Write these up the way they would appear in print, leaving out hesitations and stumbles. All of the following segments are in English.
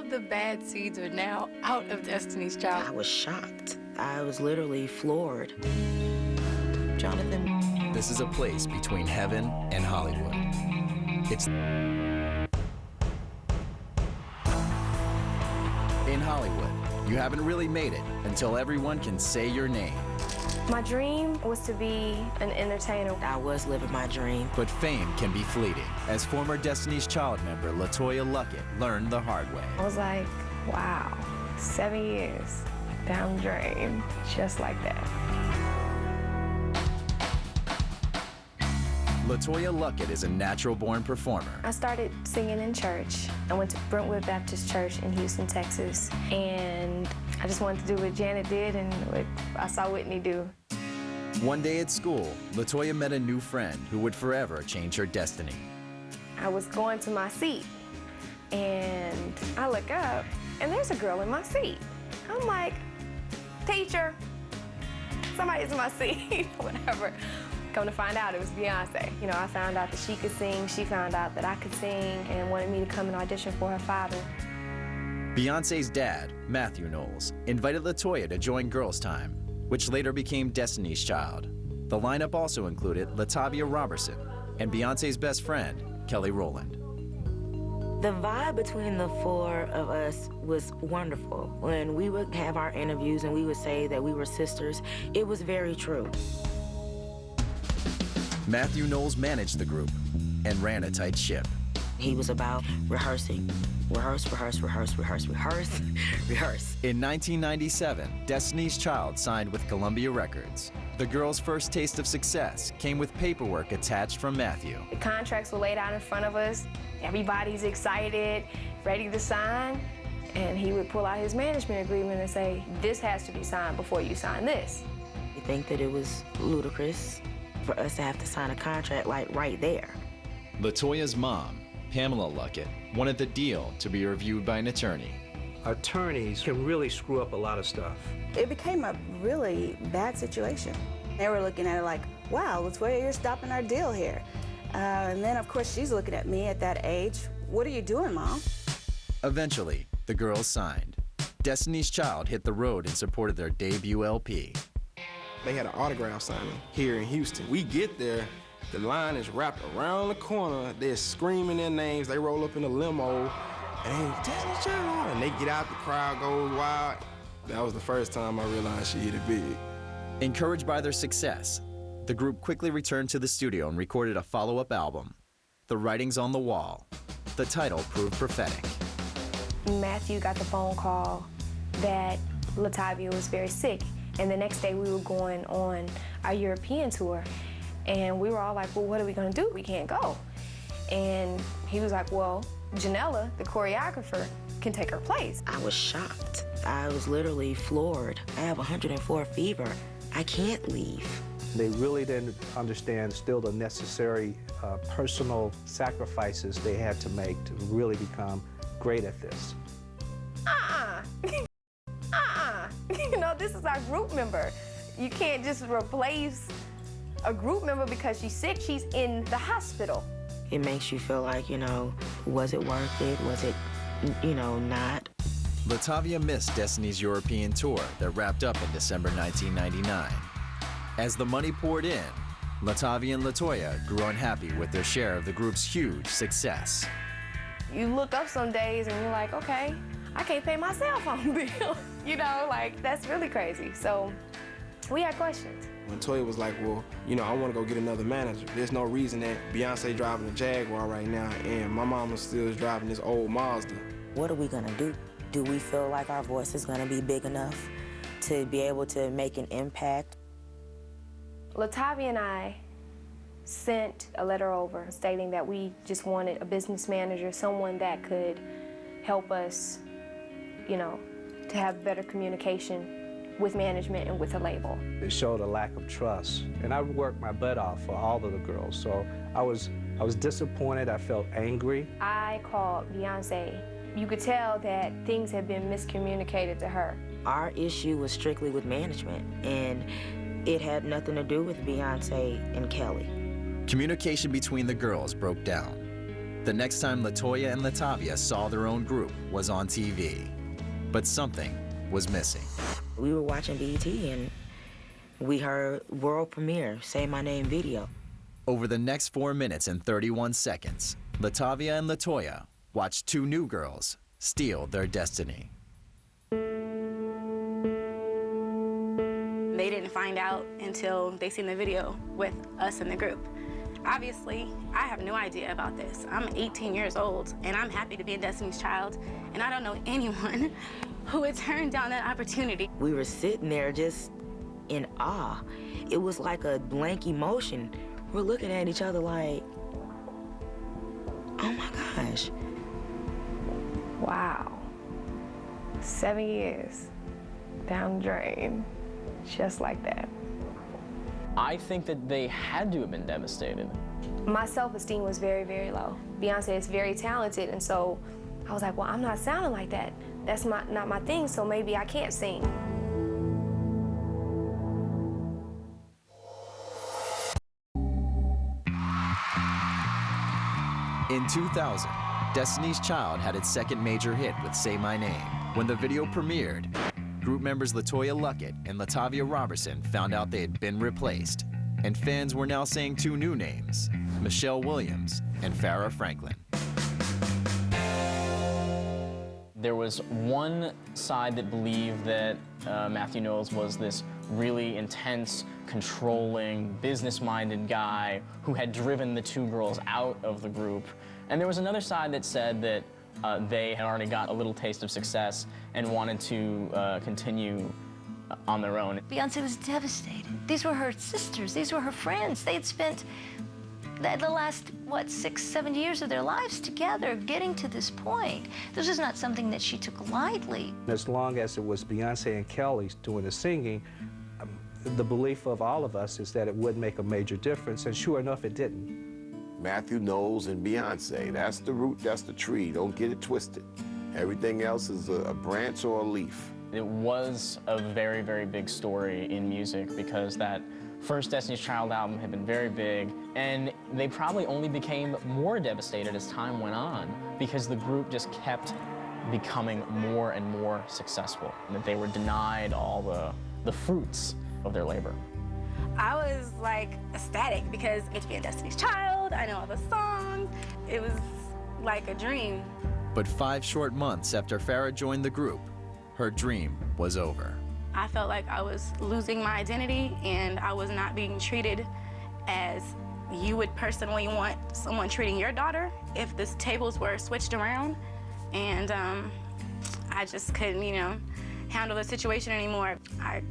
the bad seeds are now out of Destiny's Child. I was shocked. I was literally floored. Jonathan. This is a place between heaven and Hollywood. It's in Hollywood. You haven't really made it until everyone can say your name. My dream was to be an entertainer. I was living my dream. But fame can be fleeting, as former Destinys Child member LeToya LaTavia learned the hard way. I was like, wow, 7 years down the drain, just like that. LeToya LaTavia is a natural-born performer. I started singing in church. I went to Brentwood Baptist Church in Houston, Texas, and I just wanted to do what Janet did and what I saw Whitney do. One day at school, LeToya met a new friend who would forever change her destiny. I was going to my seat, and I look up, and there's a girl in my seat. I'm like, teacher, somebody's in my seat, whatever. Come to find out, it was Beyonce. You know, I found out that she could sing, she found out that I could sing, and wanted me to come and audition for her father. Beyonce's dad, Matthew Knowles, invited LeToya to join Girls Time, which later became Destinys Child. The lineup also included LaTavia Robertson and Beyonce's best friend, Kelly Rowland. The vibe between the four of us was wonderful. When we would have our interviews and we would say that we were sisters, it was very true. Matthew Knowles managed the group and ran a tight ship. He was about rehearsing. Rehearse, rehearse, rehearse, rehearse, rehearse, rehearse. In 1997, Destinys Child signed with Columbia Records. The girls' first taste of success came with paperwork attached from Matthew. The contracts were laid out in front of us. Everybody's excited, ready to sign. And he would pull out his management agreement and say, this has to be signed before you sign this. You think that it was ludicrous for us to have to sign a contract like right there. LeToya's mom, Pamela LaTavia, wanted the deal to be reviewed by an attorney. Attorneys can really screw up a lot of stuff. It became a really bad situation. They were looking at it like, wow, LeToya, you're stopping our deal here. And then, of course, she's looking at me at that age. What are you doing, Mom? Eventually, the girls signed. Destinys Child hit the road in support of their debut LP. They had an autograph signing here in Houston. We get there, the line is wrapped around the corner. They're screaming their names. They roll up in a limo, and Destinys Child, and they get out, the crowd goes wild. That was the first time I realized she hit it big. Encouraged by their success, the group quickly returned to the studio and recorded a follow-up album, The Writing's on the Wall. The title proved prophetic. Matthew got the phone call that LaTavia was very sick. And the next day we were going on our European tour. And we were all like, well, what are we gonna do? We can't go. And he was like, well, Janella, the choreographer, can take her place. I was shocked. I was literally floored. I have 104 fever. I can't leave. They really didn't understand still the necessary personal sacrifices they had to make to really become great at this. You know, this is our group member. You can't just replace a group member because she's sick. She's in the hospital. It makes you feel like, you know, was it worth it? Was it, you know, not? LaTavia missed Destiny's European tour that wrapped up in December 1999. As the money poured in, LaTavia and LeToya grew unhappy with their share of the group's huge success. You look up some days and you're like, okay, I can't pay my cell phone bill. You know, like, that's really crazy. So we had questions. When Toya was like, well, you know, I want to go get another manager. There's no reason that Beyonce driving a Jaguar right now and my mama still is driving this old Mazda. What are we gonna do? Do we feel like our voice is gonna be big enough to be able to make an impact? LaTavia and I sent a letter over stating that we just wanted a business manager, someone that could help us, you know, to have better communication with management and with the label. It showed a lack of trust. And I worked my butt off for all of the girls, so I was disappointed, I felt angry. I called Beyonce. You could tell that things had been miscommunicated to her. Our issue was strictly with management, and it had nothing to do with Beyonce and Kelly. Communication between the girls broke down. The next time LeToya and LaTavia saw their own group was on TV. But something was missing. We were watching BET and we heard world premiere, Say My Name video. Over the next 4 minutes and 31 seconds, LaTavia and LeToya watched two new girls steal their destiny. They didn't find out until they seen the video with us in the group. Obviously, I have no idea about this. I'm 18 years old, and I'm happy to be a Destiny's Child, and I don't know anyone who would turn down that opportunity. We were sitting there just in awe. It was like a blank emotion. We're looking at each other like, oh my gosh. Wow. 7 years down the drain, just like that. I think that they had to have been devastated. My self-esteem was very, very low. Beyonce is very talented, and so I was like, well, I'm not sounding like that. That's not my thing, so maybe I can't sing. In 2000, Destinys Child had its second major hit with Say My Name. When the video premiered, group members LeToya Luckett and LaTavia Robertson found out they had been replaced, and fans were now saying two new names, Michelle Williams and Farrah Franklin. There was one side that believed that Matthew Knowles was this really intense, controlling, business-minded guy who had driven the two girls out of the group. And there was another side that said that they had already got a little taste of success and wanted to continue on their own. Beyonce was devastated. These were her sisters. These were her friends. They had spent the last, what, 6, 7 years of their lives together getting to this point. This was not something that she took lightly. As long as it was Beyonce and Kelly doing the singing, the belief of all of us is that it would make a major difference, and sure enough, it didn't. Matthew Knowles and Beyonce, that's the root, that's the tree. Don't get it twisted. Everything else is a branch or a leaf. It was a very, very big story in music because that first Destiny's Child album had been very big, and they probably only became more devastated as time went on because the group just kept becoming more and more successful, and that they were denied all the fruits of their labor. I was like ecstatic because I get to be a Destiny's Child, I know all the songs. It was like a dream. But 5 short months after Farrah joined the group, her dream was over. I felt like I was losing my identity and I was not being treated as you would personally want someone treating your daughter if the tables were switched around. And I just couldn't, handle the situation anymore. I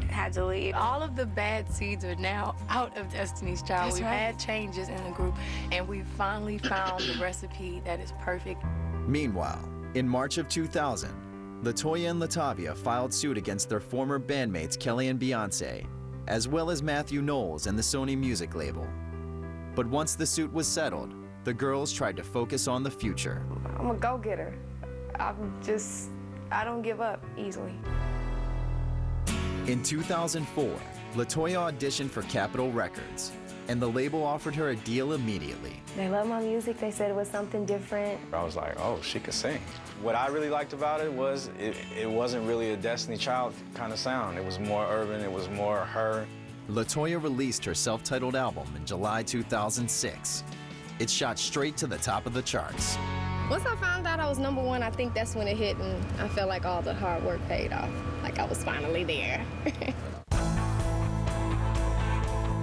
had to leave. All of the bad seeds are now out of Destiny's Child. We've had changes in the group, and we finally found the recipe that is perfect. Meanwhile, in March of 2000, LeToya and LaTavia filed suit against their former bandmates Kelly and Beyonce, as well as Matthew Knowles and the Sony music label. But once the suit was settled, the girls tried to focus on the future. I'm a go-getter. I don't give up easily. In 2004, LeToya auditioned for Capitol Records, and the label offered her a deal immediately. They love my music. They said it was something different. I was like, oh, she could sing. What I really liked about it was it wasn't really a Destiny Child kind of sound. It was more urban, it was more her. LeToya released her self-titled album in July 2006. It shot straight to the top of the charts. Once I found out I was #1, I think that's when it hit, and I felt like all the hard work paid off. Like I was finally there.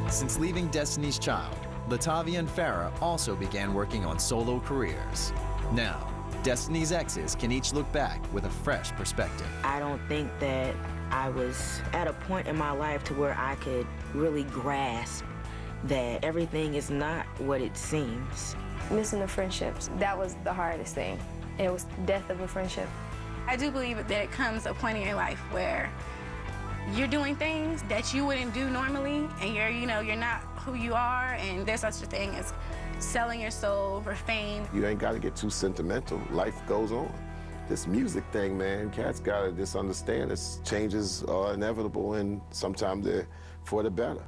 Since leaving Destiny's Child, LaTavia and Farrah also began working on solo careers. Now, Destiny's exes can each look back with a fresh perspective. I don't think that I was at a point in my life to where I could really grasp that everything is not what it seems. Missing the friendships, that was the hardest thing. It was the death of a friendship. I do believe that it comes a point in your life where you're doing things that you wouldn't do normally, and you're not who you are, and there's such a thing as selling your soul for fame. You ain't got to get too sentimental. Life goes on. This music thing, man, cats got to just understand this changes are inevitable, and sometimes they're for the better.